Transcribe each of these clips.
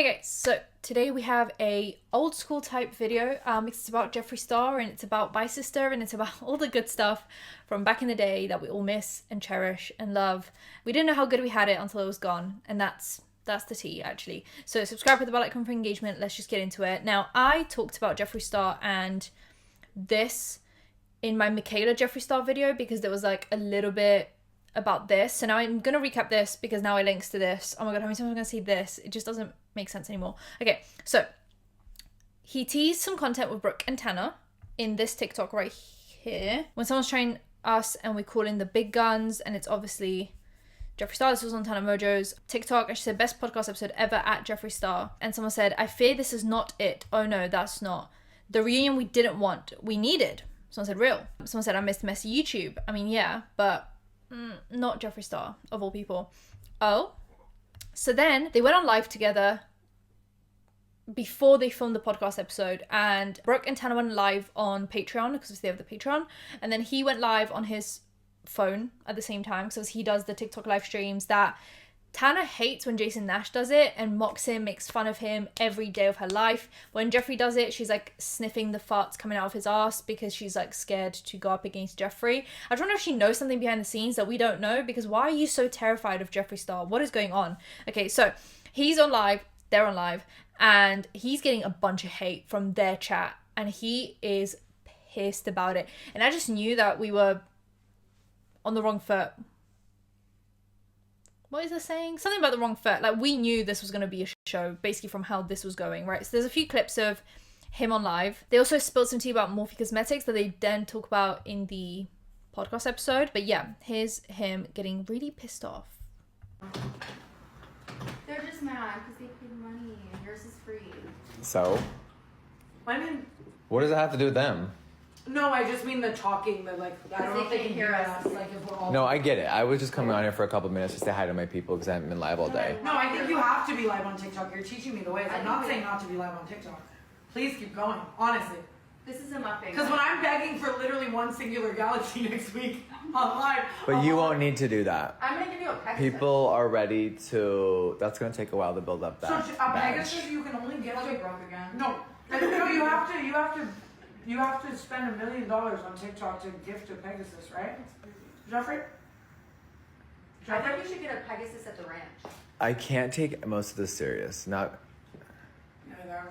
Hey guys, so today we have a old school type video. It's about Jeffree Star and it's about my sister and it's about all the good stuff from back in the day that we all miss and cherish and love. We didn't know how good we had it until it was gone, and that's the tea actually. So subscribe with the bell icon for engagement. Let's just get into it. Now, I talked about Jeffree Star and this in my Mikayla Jeffree Star video because there was like a little bit about this. So now I'm gonna recap this because now it links to this. Oh my god, how many times am I gonna say this? It just doesn't make sense anymore. Okay, so he teased some content with Brooke and Tana in this TikTok right here. When someone's trying us and we call in the big guns, and it's obviously Jeffree Star. This was on Tana Mojo's TikTok, and she said, best podcast episode ever at Jeffree Star. And someone said, I fear this is not it. Oh no, that's not. The reunion we didn't want, we needed. Someone said, real. Someone said, I missed messy YouTube. I mean, yeah, but not Jeffree Star, of all people. Oh, so then they went on live together before they filmed the podcast episode, and Brooke and Tana went live on Patreon because they have the Patreon, and then he went live on his phone at the same time because he does the TikTok live streams that Tana hates when Jason Nash does it and mocks him, makes fun of him every day of her life. When Jeffree does it, she's like sniffing the farts coming out of his ass because she's like scared to go up against Jeffree. I don't know if she knows something behind the scenes that we don't know, because why are you so terrified of Jeffree Star? What is going on? Okay, so he's on live, they're on live, and he's getting a bunch of hate from their chat and he is pissed about it. And I just knew that we were on the wrong foot. What is it saying? Something about the wrong foot. Like, we knew this was going to be a show, basically, from how this was going, right? So there's a few clips of him on live. They also spilled some tea about Morphe Cosmetics that they then talk about in the podcast episode. But yeah, here's him getting really pissed off. They're just mad because they paid money and yours is free. So? I mean... What does it have to do with them? No, I just mean the talking, the like, I don't know if they can hear us, like if we're all... No, I get it. I was just coming on here for a couple minutes to say hi to my people because I haven't been live all day. No, I think you have to be live on TikTok. You're teaching me the ways. I'm not saying not to be live on TikTok. Please keep going, honestly. This is a mukbang. Because when I'm begging for literally one singular galaxy next week on live... But you won't need to do that. I'm going to give you a Pegasus. People are ready to... That's going to take a while to build up that So a Pegasus you can only get... I'll get broke again. No, you have to spend $1 million on TikTok to gift a Pegasus, right? Jeffree? I think you should get a Pegasus at the ranch. I can't take most of this serious. Not... Neither.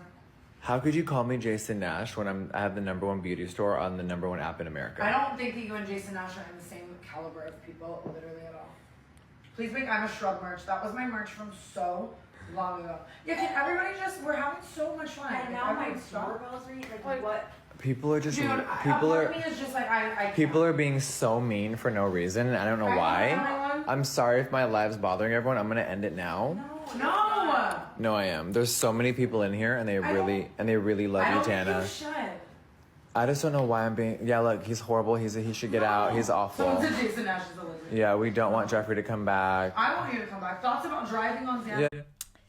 How could you call me Jason Nash when I have the #1 beauty store on the #1 app in America? I don't think that you and Jason Nash are in the same caliber of people, literally at all. Please make I'm a Shrug merch. That was my merch from so long ago. Yeah, can everybody just, we're having so much fun. And now my doorbell's ringing. Like, what? People are just... Dude, people part of me is just like, I People are being so mean for no reason, and I don't know why. I'm sorry if my live's bothering everyone. I'm gonna end it now. No! No, I am. There's so many people in here, and they really love you, Tana. I just don't know why I'm being... Yeah, look, he's horrible. He should get out. He's awful. Someone said Jason Nash is a lizard. Yeah, we don't want Jeffree to come back. I want you to come back. Thoughts about driving on Xanax? Yeah.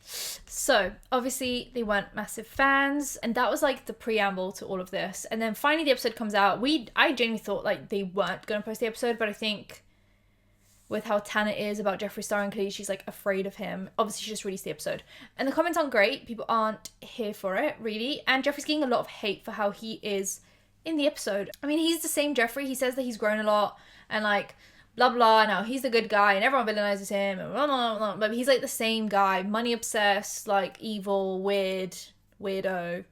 So obviously they weren't massive fans, and that was like the preamble to all of this. And then finally the episode comes out. I genuinely thought like they weren't going to post the episode, but I think with how Tana is about Jeffree Star, and clearly she's like afraid of him, obviously she just released the episode. And the comments aren't great. People aren't here for it, really. And Jeffree's getting a lot of hate for how he is in the episode. I mean, he's the same Jeffree. He says that he's grown a lot and like blah blah, now he's the good guy and everyone villainizes him and blah, blah, blah, but he's like the same guy, money obsessed, like evil, weirdo.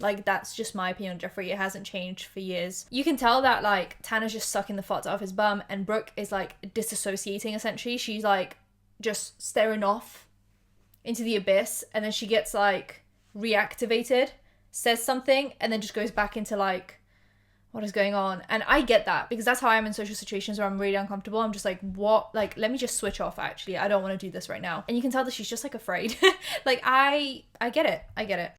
Like, that's just my opinion on Jeffree. It hasn't changed for years. You can tell that like Tana's just sucking the farts out of his bum, and Brooke is like disassociating essentially. She's like just staring off into the abyss, and then she gets like reactivated, says something, and then just goes back into like, what is going on? And I get that because that's how I am in social situations where I'm really uncomfortable. I'm just like, what? Like, let me just switch off, actually. I don't want to do this right now. And you can tell that she's just like afraid. Like, I get it. I get it.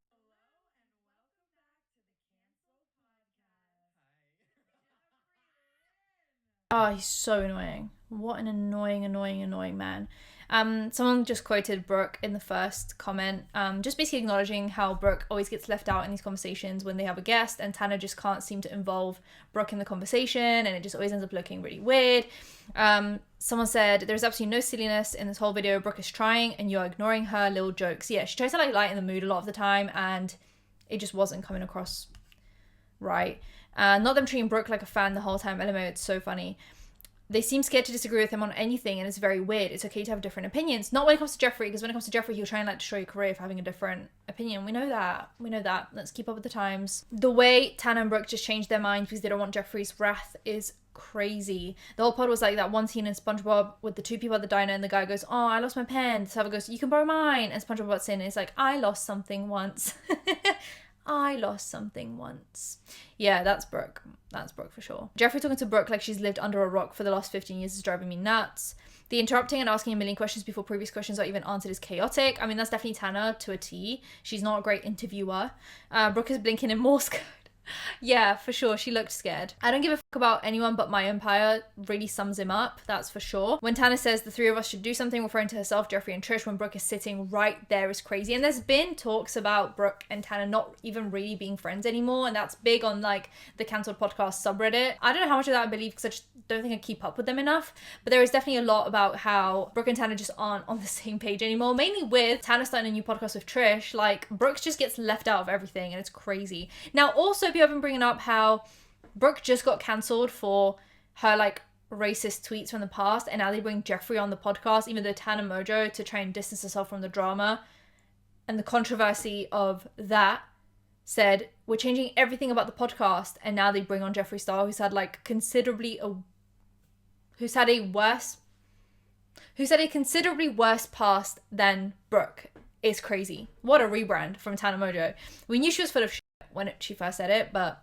Oh, he's so annoying. What an annoying man. Someone just quoted Brooke in the first comment, just basically acknowledging how Brooke always gets left out in these conversations when they have a guest, and Tana just can't seem to involve Brooke in the conversation, and it just always ends up looking really weird. Someone said, there's absolutely no silliness in this whole video. Brooke is trying and you're ignoring her little jokes. Yeah, she tries to like lighten the mood a lot of the time, and it just wasn't coming across right. Not them treating Brooke like a fan the whole time. LMO, it's so funny. They seem scared to disagree with him on anything, and it's very weird. It's okay to have different opinions. Not when it comes to Jeffree, because when it comes to Jeffree, he'll try and like destroy your career for having a different opinion. We know that. Let's keep up with the times. The way Tana and Brooke just changed their minds because they don't want Jeffree's wrath is crazy. The whole pod was like that one scene in SpongeBob with the two people at the diner, and the guy goes, "Oh, I lost my pen." So goes, "You can borrow mine." And SpongeBob butts in and it's like, "I lost something once." I lost something once. Yeah, that's Brooke. That's Brooke for sure. Jeffree talking to Brooke like she's lived under a rock for the last 15 years is driving me nuts. The interrupting and asking a million questions before previous questions are even answered is chaotic. I mean, that's definitely Tana to a T. She's not a great interviewer. Brooke is blinking in Morse code. Yeah, for sure. She looked scared. I don't give a fuck about anyone but my empire really sums him up, that's for sure. When Tana says the three of us should do something, referring to herself, Jeffree and Trish, when Brooke is sitting right there is crazy. And there's been talks about Brooke and Tana not even really being friends anymore, and that's big on like the cancelled podcast subreddit. I don't know how much of that I believe because I just don't think I keep up with them enough, but there is definitely a lot about how Brooke and Tana just aren't on the same page anymore, mainly with Tana starting a new podcast with Trish. Like, Brooke just gets left out of everything and it's crazy. Now also people have been bringing up how Brooke just got cancelled for her like racist tweets from the past, and now they bring Jeffree on the podcast, even though Tana Mojo, to try and distance herself from the drama and the controversy of that, said we're changing everything about the podcast, and now they bring on Jeffree Star, who's had a considerably worse past than Brooke. Is crazy. What a rebrand from Tana Mojo. We knew she was full of shit when she first said it, but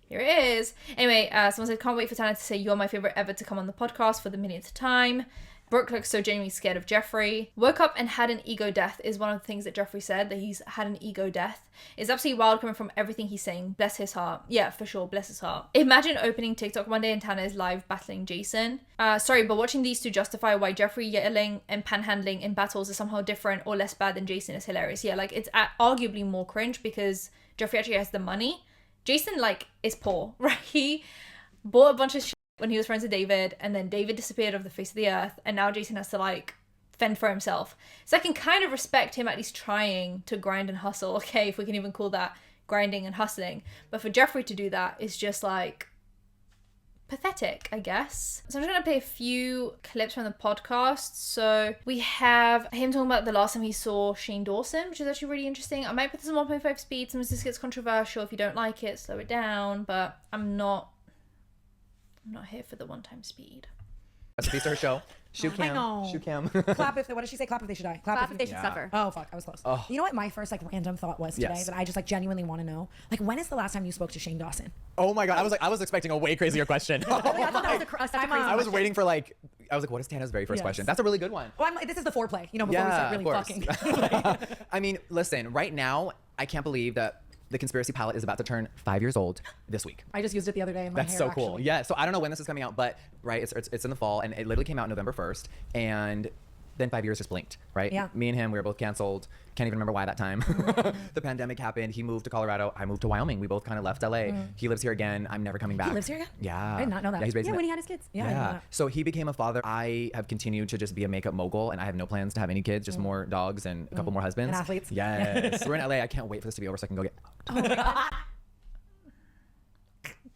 here it is. Anyway, someone said, can't wait for Tana to say you're my favorite ever to come on the podcast for the millionth time. Brooke looks so genuinely scared of Jeffree. Woke up and had an ego death is one of the things that Jeffree said, that he's had an ego death. It's absolutely wild coming from everything he's saying. Bless his heart. Yeah, for sure. Bless his heart. Imagine opening TikTok one day and Tana is live battling Jason. Sorry, but watching these two justify why Jeffree yelling and panhandling in battles is somehow different or less bad than Jason is hilarious. Yeah, like it's arguably more cringe because Jeffree actually has the money. Jason, like, is poor, right? He bought a bunch of shit when he was friends with David, and then David disappeared off the face of the earth, and now Jason has to, like, fend for himself. So I can kind of respect him at least trying to grind and hustle, okay, if we can even call that grinding and hustling. But for Jeffree to do that is just, like, pathetic, I guess. So I'm just gonna play a few clips from the podcast. So we have him talking about the last time he saw Shane Dawson, which is actually really interesting. I might put this on 1.5 speed. Sometimes this gets controversial. If you don't like it, slow it down. But I'm not here for the one-time speed. That's a piece of her show. Shoe cam. I know. Shoe cam. Clap if, what did she say? Clap if they should die. Clap if they should Yeah. suffer. Oh, fuck. I was close. Oh. You know what my first, like, random thought was today Yes. that I just, like, genuinely want to know? Like, when is the last time you spoke to Shane Dawson? Oh my god, I was expecting a way crazier question. I thought that was such a crazy I was question. waiting for like, I was like, what is Tana's very first Yes. question? That's a really good one. Well, this is the foreplay, you know, before we start really fucking. I mean, listen, right now, I can't believe that the conspiracy palette is about to turn 5 years old this week. I just used it the other day in my That's hair, so cool. actually. Yeah. So I don't know when this is coming out, but right, it's in the fall, and it literally came out November 1st, and then 5 years just blinked, right? Yeah. Me and him, we were both canceled. Can't even remember why that time. The pandemic happened. He moved to Colorado. I moved to Wyoming. We both kind of left LA. He lives here again. I'm never coming back. He lives here again? Yeah. I did not know that. Yeah, he's raised Yeah, in when it. he had his kids. Yeah, I didn't know that. So he became a father. I have continued to just be a makeup mogul, and I have no plans to have any kids, just more dogs and a couple more husbands. And athletes. Yes. We're in LA. I can't wait for this to be over so I can go get.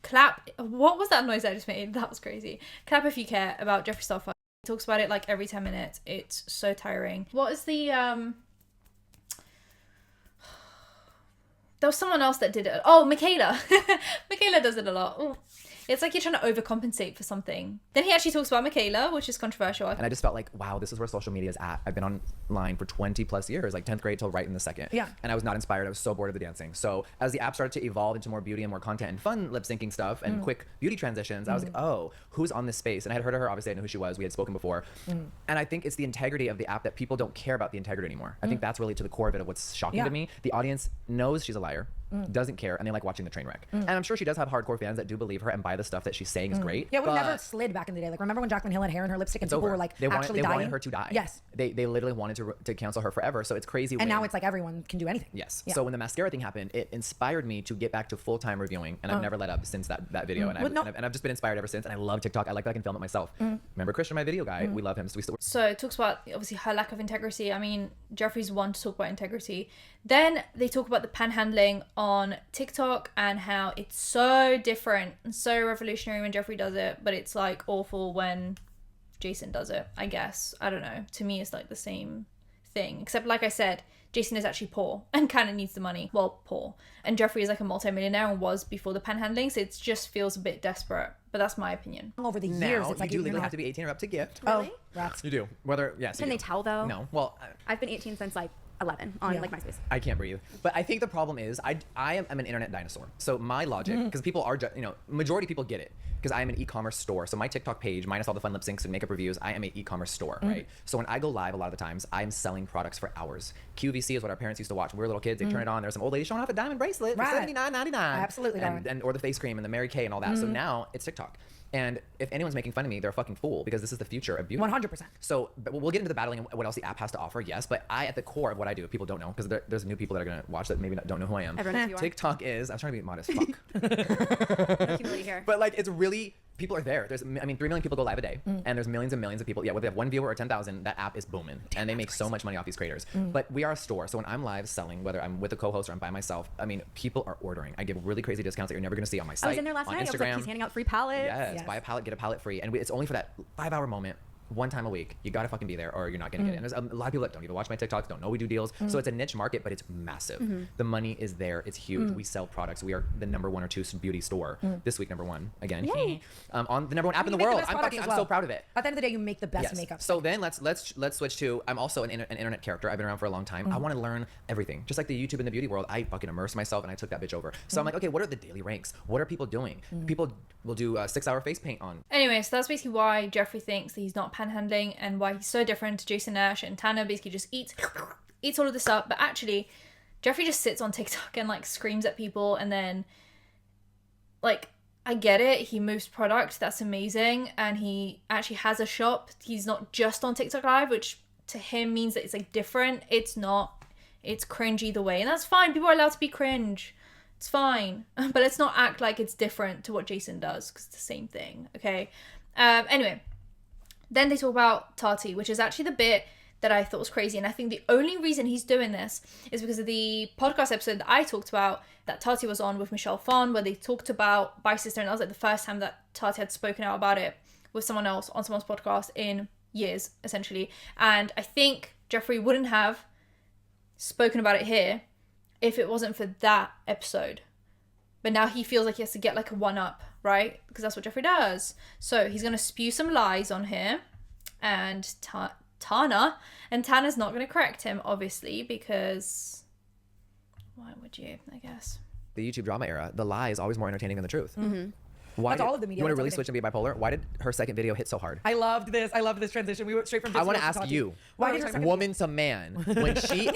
Clap. What was that noise I just made? That was crazy. Clap if you care about Jeffree Star. He talks about it like every 10 minutes. It's so tiring. What is the there was someone else that did it. Oh, Mikayla. Mikayla does it a lot. Ooh. It's like you're trying to overcompensate for something. Then he actually talks about Mikayla, which is controversial. And I just felt like, wow, this is where social media is at. I've been online for 20 plus years, like 10th grade till right in the second. Yeah. And I was not inspired. I was so bored of the dancing. So as the app started to evolve into more beauty and more content and fun lip syncing stuff and quick beauty transitions, I was like, oh, who's on this space? And I had heard of her. Obviously, I knew who she was. We had spoken before. And I think it's the integrity of the app that people don't care about the integrity anymore. I think that's really to the core of it, of what's shocking Yeah. to me. The audience knows she's a liar. doesn't care, and they like watching the train wreck. And I'm sure she does have hardcore fans that do believe her and buy the stuff that she's saying is great. Yeah, it would never slid back in the day. Like, remember when Jaclyn Hill had hair in her lipstick and people were like they actually dying? wanted her to die. Yes. They literally wanted to cancel her forever. So it's crazy. And now it's like everyone can do anything. Yes. Yeah. So when the mascara thing happened, it inspired me to get back to full-time reviewing, and I've never let up since that video. And I've just been inspired ever since. And I love TikTok. I like that I can film it myself. Remember Christian, my video guy? We love him. So it talks about obviously her lack of integrity. I mean, Jeffree's one to talk about integrity. Then they talk about the panhandling on TikTok and how it's so different and so revolutionary when Jeffree does it, but it's like awful when Jason does it, I guess. I don't know. To me, it's like the same thing. Except, like I said, Jason is actually poor and kind of needs the money. Well, poor. And Jeffree is like a multimillionaire and was before the panhandling, so it just feels a bit desperate. But that's my opinion. Over the years, now, it's like you do legally have to be 18 or up to gift. Really? Rats. You do. Whether, yes. Can they tell though? No. Well, I've been 18 since like 11 on like MySpace. I can't breathe. But I think the problem is I am an internet dinosaur. So my logic, because people are, majority of people get it, because I am an e-commerce store. So my TikTok page, minus all the fun lip syncs and makeup reviews, I am an e-commerce store, right? So when I go live, a lot of the times, I'm selling products for hours. QVC is what our parents used to watch when we were little kids. They turn it on. There's some old lady showing off a diamond bracelet for $79.99. Absolutely. And or the face cream and the Mary Kay and all that. So now it's TikTok. And if anyone's making fun of me, they're a fucking fool, because this is the future of beauty. 100%. So but we'll get into the battling and what else the app has to offer, yes. But at the core of what I do, if people don't know, because there's new people that are going to watch that maybe don't know who I am. Everyone knows who you are. TikTok is, I was trying to be modest, fuck. Humility here. But like, it's really, people are there. 3 million people go live a day, and there's millions and millions of people. Yeah, whether they have 1 viewer or 10,000, that app is booming, and they make so much money off these creators. But we are a store, so when I'm live selling, whether I'm with a co-host or I'm by myself, people are ordering. I give really crazy discounts that you're never going to see on my site. I was in there last on night. Instagram. I was like, he's handing out free palettes. Yes, buy a palette, get a palette free, and it's only for that 5-hour moment. One time a week, you gotta fucking be there, or you're not gonna get it. And there's a lot of people that don't even watch my TikToks, don't know we do deals. So it's a niche market, but it's massive. The money is there. It's huge. We sell products. We are the number 1 or 2 beauty store this week. Number 1 again. On the number 1 app in the world. I'm so proud of it. At the end of the day, you make the best makeup. So then let's switch to. I'm also an internet character. I've been around for a long time. I want to learn everything, just like the YouTube and the beauty world. I fucking immersed myself and I took that bitch over. So I'm like, okay, what are the daily ranks? What are people doing? People will do 6-hour face paint on. Anyway, so that's basically why Jeffree thinks that he's not panhandling and why he's so different to Jason Nash, and Tana basically just eats all of this up. But actually, Jeffree just sits on TikTok and like screams at people, and then like, I get it, he moves product, that's amazing, and he actually has a shop. He's not just on TikTok Live, which to him means that it's like different. It's not, it's cringe either way, and that's fine. People are allowed to be cringe. It's fine, but let's not act like it's different to what Jason does, because it's the same thing, okay? Anyway, then they talk about Tati, which is actually the bit that I thought was crazy. And I think the only reason he's doing this is because of the podcast episode that I talked about that Tati was on with Michelle Phan, where they talked about By Sister. And that was like the first time that Tati had spoken out about it with someone else on someone's podcast in years, essentially. And I think Jeffree wouldn't have spoken about it here if it wasn't for that episode. But now he feels like he has to get like a 1-up, right? Because that's what Jeffree does. So he's going to spew some lies on here. And Tana's not going to correct him, obviously, because why would you, I guess? The YouTube drama era, the lie is always more entertaining than the truth. Why all of the media. You want to really switch and be bipolar? Why did her second video hit so hard? I loved this. I loved this transition. We went straight from. I want to ask you. Why did her second woman to man when she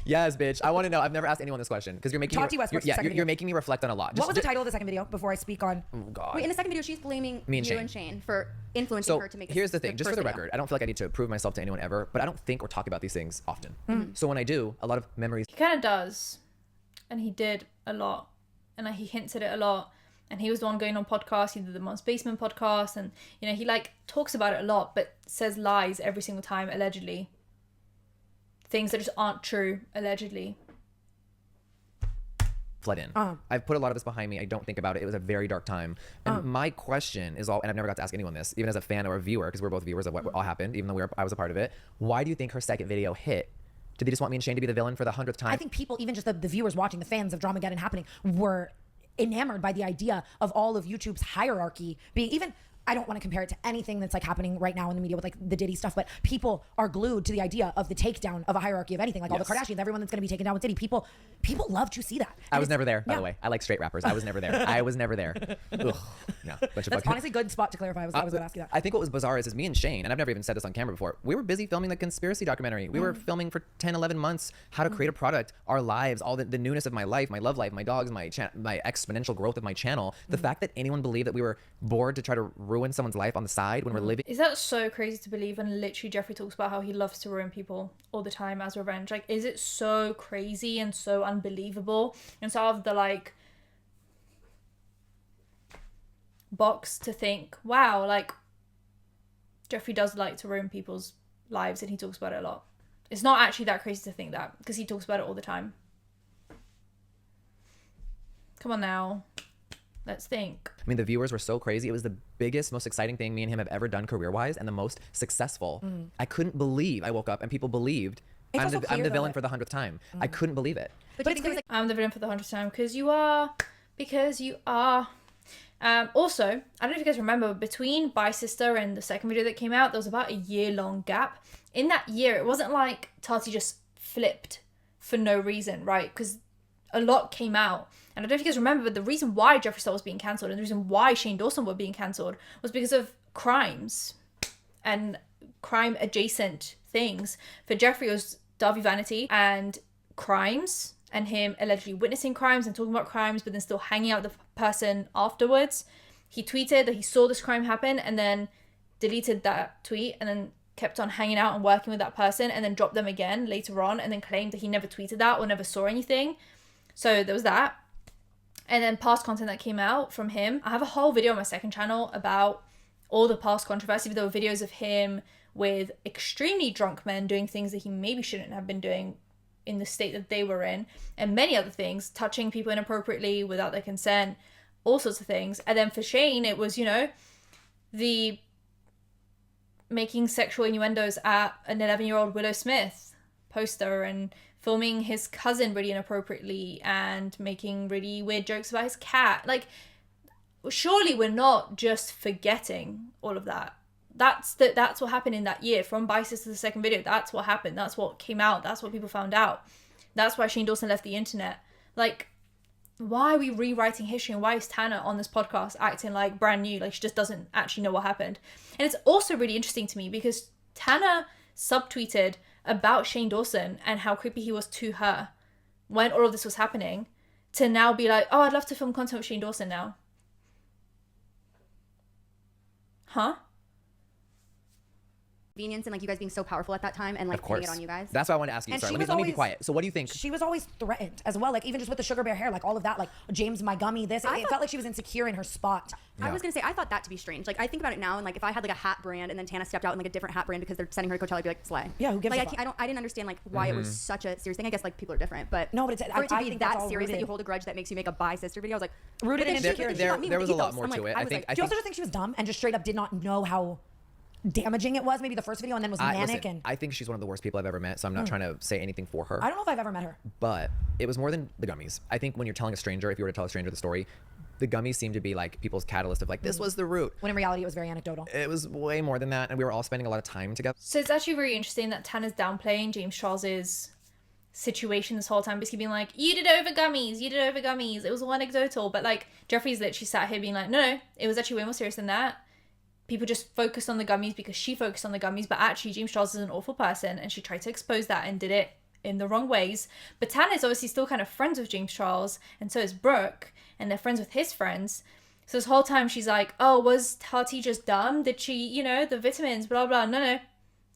Yes, bitch. I want to know. I've never asked anyone this question because you're making Tati Westbrook's second video. you're making me reflect on a lot. What was the title of the second video before I speak on? Oh God. Wait, in the second video, she's blaming Me and you Shane. and Shane for influencing her to make. Here's the thing, just for the first video. record, I don't feel like I need to prove myself to anyone ever, but I don't think or talk about these things often. So when I do, a lot of memories. He kind of does. And he did a lot. And he hints at it a lot. And he was the one going on podcasts. He did the Mom's Basement podcast. And, he like talks about it a lot, but says lies every single time, allegedly. Things that just aren't true, allegedly. Flood in. I've put a lot of this behind me. I don't think about it. It was a very dark time. And my question is and I've never got to ask anyone this, even as a fan or a viewer, because we're both viewers of what all happened, even though I was a part of it. Why do you think her second video hit? Did they just want me and Shane to be the villain for the 100th time? I think people, even just the viewers watching, the fans of Dramageddon happening, were enamored by the idea of all of YouTube's hierarchy being even I don't want to compare it to anything that's like happening right now in the media with like the Diddy stuff, but people are glued to the idea of the takedown of a hierarchy of anything, like all the Kardashians, everyone that's going to be taken down with Diddy. People love to see that. I was never there, by the way. I like straight rappers. I was never there. I was never there. Ugh. No, That's honestly a good spot to clarify. I was going to ask you that. I think what was bizarre is me and Shane, and I've never even said this on camera before, we were busy filming the conspiracy documentary. We were filming for 10, 11 months how to create a product, our lives, all the newness of my life, my love life, my dogs, my exponential growth of my channel. The fact that anyone believed that we were bored to try to ruin someone's life on the side when we're living. Is that so crazy to believe? And literally Jeffree talks about how he loves to ruin people all the time as revenge. Like, is it so crazy and so unbelievable inside of the like box to think, wow, like Jeffree does like to ruin people's lives and he talks about it a lot. It's not actually that crazy to think that because he talks about it all the time. Come on now. Let's think. I mean, the viewers were so crazy. It was the biggest, most exciting thing me and him have ever done career-wise and the most successful. I couldn't believe I woke up and people believed I'm the villain for the 100th time. I couldn't believe it. But do you think it was like I'm the villain for the 100th time because you are. Also, I don't know if you guys remember, between Bye Sister and the second video that came out, there was about a year-long gap. In that year, it wasn't like Tati just flipped for no reason, right? Because a lot came out. And I don't know if you guys remember, but the reason why Jeffree Star was being cancelled and the reason why Shane Dawson were being cancelled was because of crimes and crime-adjacent things. For Jeffree, it was Darby Vanity and crimes, and him allegedly witnessing crimes and talking about crimes, but then still hanging out with the person afterwards. He tweeted that he saw this crime happen and then deleted that tweet and then kept on hanging out and working with that person and then dropped them again later on and then claimed that he never tweeted that or never saw anything. So there was that. And then past content that came out from him. I have a whole video on my second channel about all the past controversy. There were videos of him with extremely drunk men doing things that he maybe shouldn't have been doing in the state that they were in, and many other things, touching people inappropriately without their consent, all sorts of things. And then for Shane, it was, you know, the making sexual innuendos at an 11-year-old Willow Smith poster and filming his cousin really inappropriately and making really weird jokes about his cat. Like, surely we're not just forgetting all of that. That's what happened in that year. From Bye Sister to the second video, that's what happened. That's what came out. That's what people found out. That's why Shane Dawson left the internet. Like, why are we rewriting history? And why is Tana on this podcast acting like brand new? Like, she just doesn't actually know what happened. And it's also really interesting to me because Tana subtweeted about Shane Dawson and how creepy he was to her when all of this was happening, to now be like, oh, I'd love to film content with Shane Dawson now. Huh? convenience and like you guys being so powerful at that time and like pinning it on you guys. That's why I wanted to ask you. And Sorry, she let me be quiet. So what do you think? She was always threatened as well. Like even just with the sugar bear hair, like all of that, like James, my gummy, this. It felt like she was insecure in her spot. Yeah. I was gonna say I thought that to be strange. Like I think about it now and like if I had like a hat brand and then Tana stepped out in like a different hat brand because they're sending her to Coachella, I'd be like slay. Yeah, who gives like a fuck? I didn't understand like why it was such a serious thing. I guess like people are different, but no, but it's for it to I be think that that's all serious that rooted. you hold a grudge that makes you make a Bye Sister video. I was like Rooted in insecurity. There was a lot more to it. I think. Do you also just think she was dumb and just straight up did not know how damaging it was? Maybe the first video and then was manic. Listen, and I think she's one of the worst people I've ever met, so I'm not trying to say anything for her. I don't know if I've ever met her. But it was more than the gummies. I think when you're telling a stranger, if you were to tell a stranger the story, the gummies seem to be like people's catalyst of like, this was the root. When in reality it was very anecdotal. It was way more than that, and we were all spending a lot of time together. So it's actually really interesting that Tana's downplaying James Charles's situation this whole time, basically being like, you did it over gummies, it was all anecdotal. But like Jeffree's literally sat here being like, no, it was actually way more serious than that. People just focused on the gummies because she focused on the gummies, but actually James Charles is an awful person and she tried to expose that and did it in the wrong ways. But Tana is obviously still kind of friends with James Charles, and so is Brooke, and they're friends with his friends. So this whole time she's like, oh, was Tati just dumb? Did she, you know, the vitamins, blah, blah. No.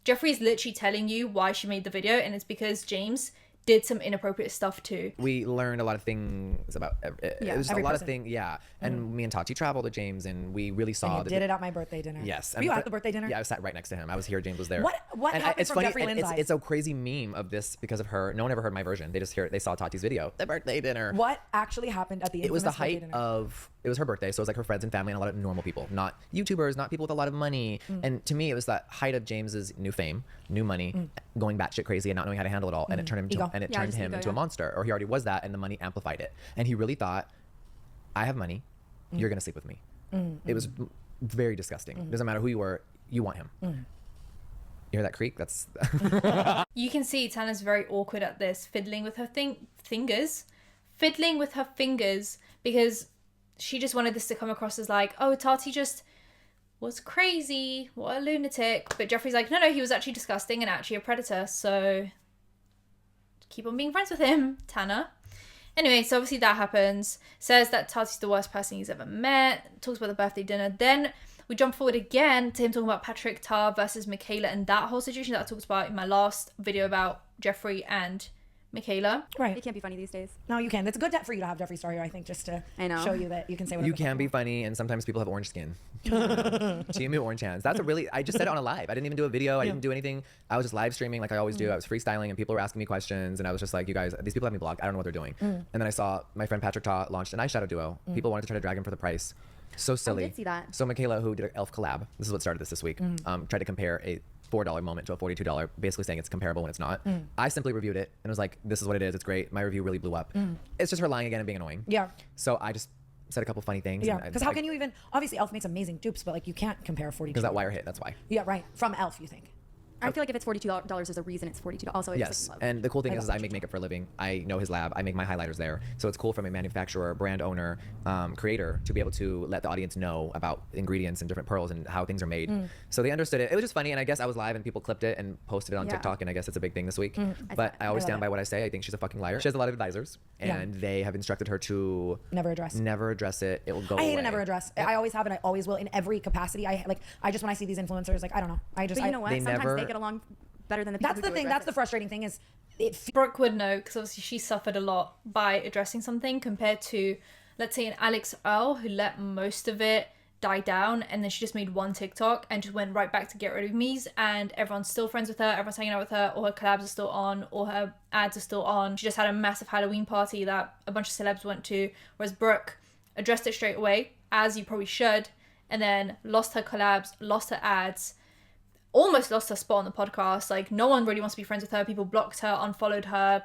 Jeffree's literally telling you why she made the video, and it's because James did some inappropriate stuff too. We learned a lot of things about it was a lot of things, and me and Tati traveled with James, and we really saw and you did it at my birthday dinner. Yes. Were you at the birthday dinner? Yeah, I was sat right next to him. I was here, James was there. What and happened it's from funny, Jeffree Lynn's eyes? it's a crazy meme of this because of her. No one ever heard my version. They saw Tati's video, the birthday dinner. What actually happened at the It was the infamous birthday height dinner? of, it was her birthday, so it was like her friends and family and a lot of normal people, not YouTubers, not people with a lot of money. And to me, it was that height of James's new fame, new money, going batshit crazy and not knowing how to handle it all, and it turned him into a monster, or he already was that, and the money amplified it. And he really thought, I have money, you're gonna sleep with me. It was very disgusting. Doesn't matter who you were, you want him. You hear that creak? That's You can see Tana's very awkward at this, fiddling with her fingers, because she just wanted this to come across as like, oh, Tati just was crazy, what a lunatic. But Jeffree's like, no, he was actually disgusting and actually a predator, so keep on being friends with him, Tana. Anyway, so obviously that happens. Says that Tati's the worst person he's ever met. Talks about the birthday dinner. Then we jump forward again to him talking about Patrick Ta versus Michaela and that whole situation that I talked about in my last video about Jeffree and Mikayla. Right. It can't be funny these days. No, you can. It's good for you to have Jeffree Star here, I think, just to show you that you can say whatever. you can be funny, and sometimes people have orange skin. Team orange hands. That's a really. I just said it on a live. I didn't even do a video. I didn't do anything. I was just live streaming like I always do. I was freestyling, and people were asking me questions, and I was just like, you guys, these people have me blocked. I don't know what they're doing. And then I saw my friend Patrick Ta launched an eyeshadow duo. People wanted to try to drag him for the price. So silly. I did see that. So Mikayla, who did an elf collab, this is what started this week, tried to compare a $4 moment to a $42, basically saying it's comparable when it's not. I simply reviewed it and was like, this is what it is. It's great. My review really blew up. It's just her lying again and being annoying. Yeah. So I just said a couple funny things. Yeah. Because how can you even, obviously Elf makes amazing dupes, but like you can't compare 42. Because that wire hit, that's why. Yeah, right. From Elf, you think? I feel like if it's $42, there's a reason it's $42. Also, it's Yes, like, and the cool thing is I make makeup for a living. I know his lab. I make my highlighters there. So it's cool from a manufacturer, brand owner, creator to be able to let the audience know about ingredients and different pearls and how things are made. So they understood it. It was just funny, and I guess I was live and people clipped it and posted it on TikTok, and I guess it's a big thing this week. But I always stand by what I say. I think she's a fucking liar. She has a lot of advisors, and they have instructed her to Never address it. It will go I hate away. to never address. I always have and I always will in every capacity. I just when I see these influencers, like I don't know. but you know what? They Sometimes never- they get along better than the people That's the who do thing. address That's the it. frustrating thing is Brooke would know, because obviously she suffered a lot by addressing something compared to, let's say, an Alex Earl who let most of it die down, and then she just made one TikTok and just went right back to get rid of me's, and everyone's still friends with her, everyone's hanging out with her, all her collabs are still on, all her ads are still on. She just had a massive Halloween party that a bunch of celebs went to, whereas Brooke addressed it straight away, as you probably should, and then lost her collabs, lost her ads, almost lost her spot on the podcast. Like, no one really wants to be friends with her. People blocked her, unfollowed her.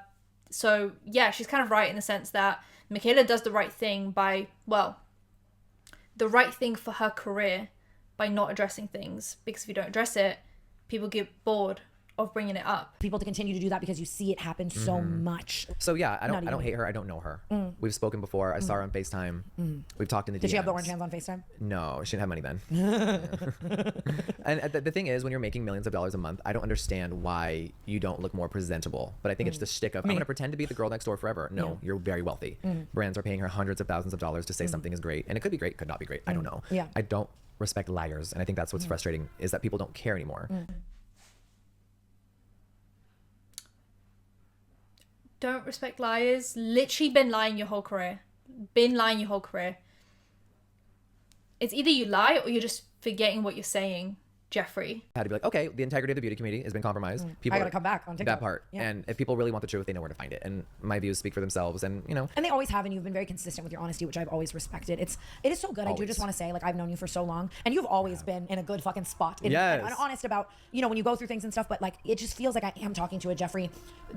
So yeah, she's kind of right in the sense that Mikayla does the right thing by, well, the right thing for her career by not addressing things, because if you don't address it, people get bored of bringing it up. people to continue to do that because you see it happen so much. So yeah, I Not don't even. hate her. I don't know her. We've spoken before. I saw her on FaceTime. We've talked in the DMs. Did she have the orange hands on FaceTime? No, she didn't have money then. And the thing is, when you're making millions of dollars a month, I don't understand why you don't look more presentable. But I think it's the shtick of, I'm going to pretend to be the girl next door forever. No, you're very wealthy. Brands are paying her hundreds of thousands of dollars to say something is great. And it could be great, could not be great. I don't know. Yeah. I don't respect liars. And I think that's what's frustrating, is that people don't care anymore. Don't respect liars. Literally been lying your whole career. Been lying your whole career. It's either you lie or you're just forgetting what you're saying, Jeffree. I had to be like, okay, the integrity of the beauty community has been compromised. People I gotta come back on TikTok. That part. Yeah. And if people really want the truth, they know where to find it. And my views speak for themselves. And, you know, And they always have, and you've been very consistent with your honesty, which I've always respected. It is so good. I do Always. just want to say, like, I've known you for so long, and you've always been in a good fucking spot. Yes. And honest about, you know, when you go through things and stuff, but like, it just feels like I am talking to a Jeffree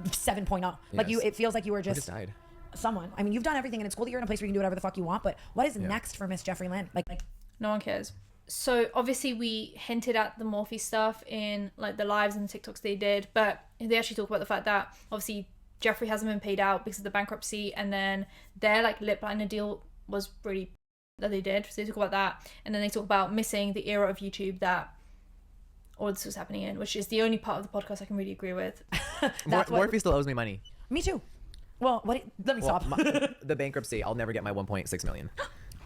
7.0. Like Yes. it feels like you were who just just died. someone. I mean, you've done everything, and it's cool that you're in a place where you can do whatever the fuck you want, but what is next for Miss Jeffree Lynn? Like, No one cares. So obviously we hinted at the Morphe stuff in like the lives and the TikToks they did, but they actually talk about the fact that obviously Jeffree hasn't been paid out because of the bankruptcy, and then their like lip liner deal was really that they did. So they talk about that, and then they talk about missing the era of YouTube that all this was happening in, which is the only part of the podcast I can really agree with. Morphe still owes me money. me too. Well, let me stop. The bankruptcy, I'll never get my 1.6 million.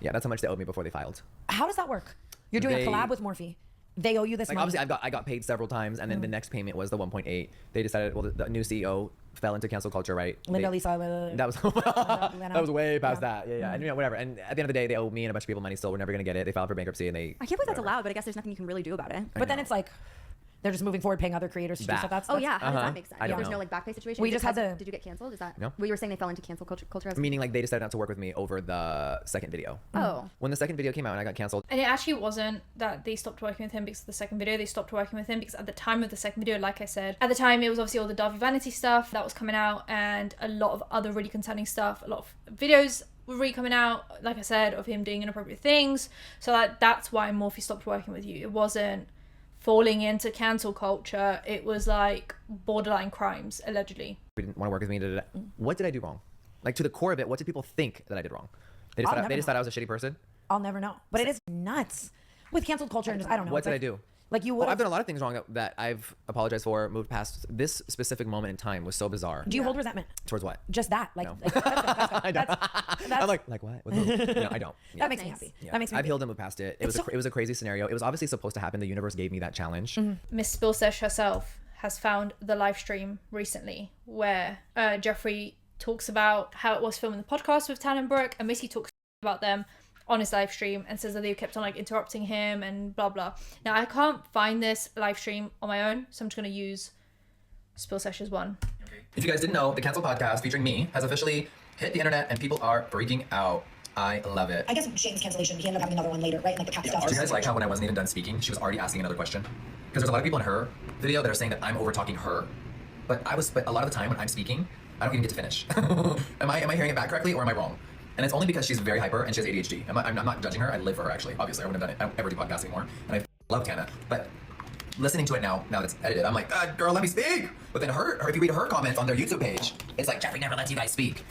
Yeah, that's how much they owed me before they filed. How does that work? You're doing a collab with Morphe. They owe you this Like, money. obviously, I got paid several times, and then the next payment was the 1.8. They decided, well, the new CEO fell into cancel culture, right? Linda They- Lisa. That was that was way past Yeah. that. Yeah. And you know, whatever. And at the end of the day, they owe me and a bunch of people money still. We're never gonna get it. They filed for bankruptcy, and they. I can't believe that's whatever. allowed, but I guess there's nothing you can really do about it. But then it's like they're just moving forward, paying other creators to do That. stuff. That's Oh yeah, how does Uh-huh. that make sense? I don't There's know. no like backpay situation. We Is it just had because- to- Did you get canceled? Is that? No. Well, you were saying they fell into cancel culture. Meaning, like, they decided not to work with me over the second video. Oh. When the second video came out and I got canceled, And it actually wasn't that they stopped working with him because of the second video. They stopped working with him because at the time of the second video, like I said, at the time it was obviously all the Darby Vanity stuff that was coming out, and a lot of other really concerning stuff. A lot of videos were really coming out, like I said, of him doing inappropriate things. So that's why Morphe stopped working with you. It wasn't falling into cancel culture. It was like borderline crimes, allegedly. We didn't want to work with me. What did I do wrong? Like, to the core of it, what did people think that I did wrong? They just thought I was a shitty person? I'll never know. But it is nuts with canceled culture and just, I don't know. What did I do? Like you would. I've done a lot of things wrong that I've apologized for, moved past. This specific moment in time was so bizarre. Do you hold resentment? Towards what? Just that. Like, No. like that's I'm like what? No, I don't. Yeah. that makes me happy. Yeah. That makes me I've happy. healed and moved past it. It was a crazy scenario. It was obviously supposed to happen. The universe gave me that challenge. Miss Spillsesh herself has found the live stream recently where Jeffree talks about how it was filming the podcast with Tana and Brooke, and Missy talks about them on his live stream and says that they kept on like interrupting him and blah blah. Now I can't find this live stream on my own, so I'm just gonna use Spillsesh's one. If you guys didn't know, the Cancel Podcast featuring me has officially hit the internet and people are freaking out. I love it. I guess Shane's cancellation, he ended up having another one later, right? Like the cat stuff. Do you guys like how when I wasn't even done speaking, she was already asking another question? Because there's a lot of people in her video that are saying that I'm over talking her, but a lot of the time when I'm speaking, I don't even get to finish. Am I hearing it back correctly or am I wrong? And it's only because she's very hyper and she has ADHD. I'm not judging her. I live for her, actually. Obviously, I wouldn't have done it. I don't ever do podcasts anymore. And I love Tana. But listening to it now that it's edited, I'm like, God, girl, let me speak. But then if you read her comments on their YouTube page, it's like, Jeffree never lets you guys speak.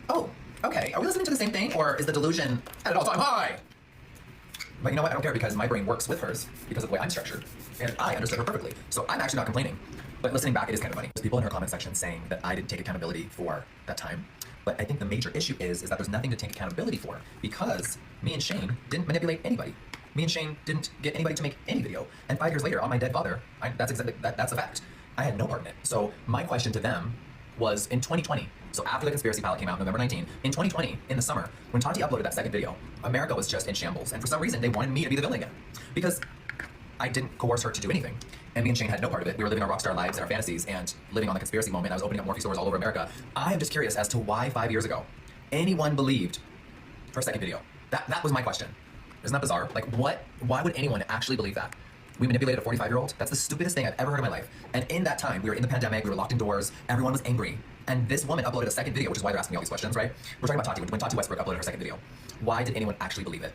Oh, okay. Are we listening to the same thing? Or is the delusion at an all-time high? But you know what? I don't care because my brain works with hers because of the way I'm structured. And I understood her perfectly. So I'm actually not complaining. But listening back, it is kind of funny. There's people in her comment section saying that I didn't take accountability for that time. But I think the major issue is that there's nothing to take accountability for because me and Shane didn't manipulate anybody. Me and Shane didn't get anybody to make any video. And 5 years later, on my dead father, that's a fact. I had no part in it. So my question to them was in 2020. So after the conspiracy pilot came out, November 19, in 2020, in the summer, when Tati uploaded that second video, America was just in shambles. And for some reason, they wanted me to be the villain again. Because I didn't coerce her to do anything. And me and Shane had no part of it. We were living our rockstar lives and our fantasies and living on the conspiracy moment. I was opening up Morphe stores all over America. I am just curious as to why 5 years ago anyone believed her second video. That was my question. Isn't that bizarre? Like, why would anyone actually believe that? We manipulated a 45-year-old? That's the stupidest thing I've ever heard in my life. And in that time, we were in the pandemic, we were locked indoors, everyone was angry. And this woman uploaded a second video, which is why they're asking me all these questions, right? We're talking about Tati. When Tati Westbrook uploaded her second video, why did anyone actually believe it?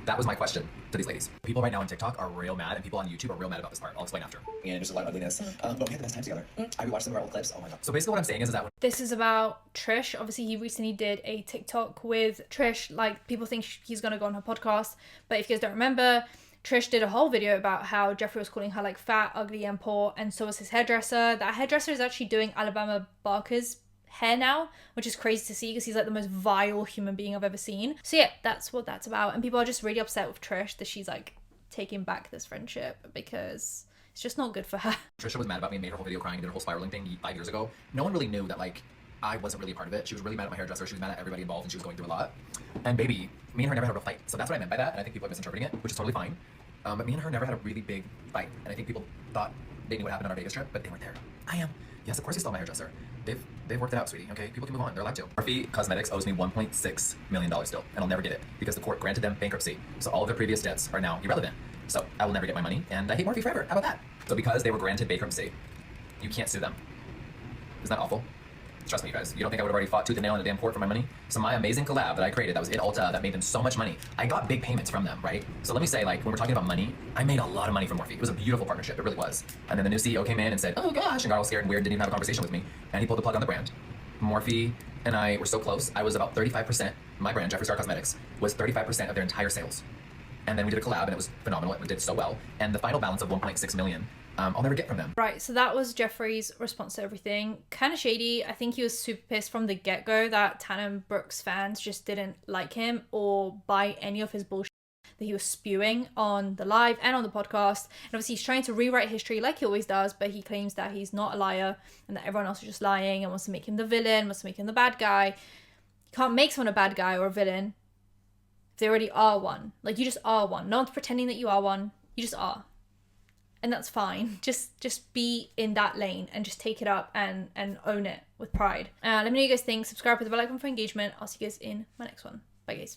That was my question to these ladies. People right now on TikTok are real mad, and people on YouTube are real mad about this part. I'll explain after. And just a lot of ugliness. But we had the best time together. I rewatched some of our old clips. Oh my god. So basically what I'm saying is that This is about Trish. Obviously, he recently did a TikTok with Trish. Like, people think he's going to go on her podcast. But if you guys don't remember, Trish did a whole video about how Jeffree was calling her, like, fat, ugly, and poor. And so was his hairdresser. That hairdresser is actually doing Alabama Barker's hair now, which is crazy to see because he's like the most vile human being I've ever seen. So yeah, that's what that's about. And people are just really upset with Trish that she's like taking back this friendship because it's just not good for her. Trisha was mad about me and made her whole video crying, did a whole spiraling thing 5 years ago. No one really knew that, like, I wasn't really a part of it. She was really mad at my hairdresser. She was mad at everybody involved and she was going through a lot. And baby, me and her never had a real fight. So that's what I meant by that. And I think people are misinterpreting it, which is totally fine. But me and her never had a really big fight. And I think people thought they knew what happened on our Vegas trip, but they weren't there. I am. Yes, of course he's still my hairdresser. They've worked it out, sweetie. Okay, people can move on. They're allowed to. Morphe Cosmetics owes me $1.6 million still, and I'll never get it because the court granted them bankruptcy. So all of their previous debts are now irrelevant. So I will never get my money, and I hate Morphe forever. How about that? So because they were granted bankruptcy, you can't sue them. Isn't that awful? Trust me, you guys. You don't think I would have already fought tooth and nail in a damn court for my money? So my amazing collab that I created, that was in Ulta, that made them so much money. I got big payments from them, right? So let me say, like, when we're talking about money, I made a lot of money from Morphe. It was a beautiful partnership. It really was. And then the new CEO came in and said, oh gosh, and got all scared and weird, didn't even have a conversation with me. And he pulled the plug on the brand. Morphe and I were so close. I was about 35%. My brand, Jeffree Star Cosmetics, was 35% of their entire sales. And then we did a collab and it was phenomenal. It did so well. And the final balance of 1.6 million, I'll never get from them. Right, so that was Jeffree's response to everything. Kind of shady. I think he was super pissed from the get-go that Tana and Brooke's fans just didn't like him or buy any of his bullshit that he was spewing on the live and on the podcast. And obviously he's trying to rewrite history like he always does, but he claims that he's not a liar and that everyone else is just lying and wants to make him the villain, wants to make him the bad guy. You can't make someone a bad guy or a villain if they already are one. Like, you just are one. No one's pretending that you are one. You just are. And that's fine. Just be in that lane and just take it up and own it with pride. Let me know what you guys think. Subscribe with the bell icon for engagement. I'll see you guys in my next one. Bye, guys.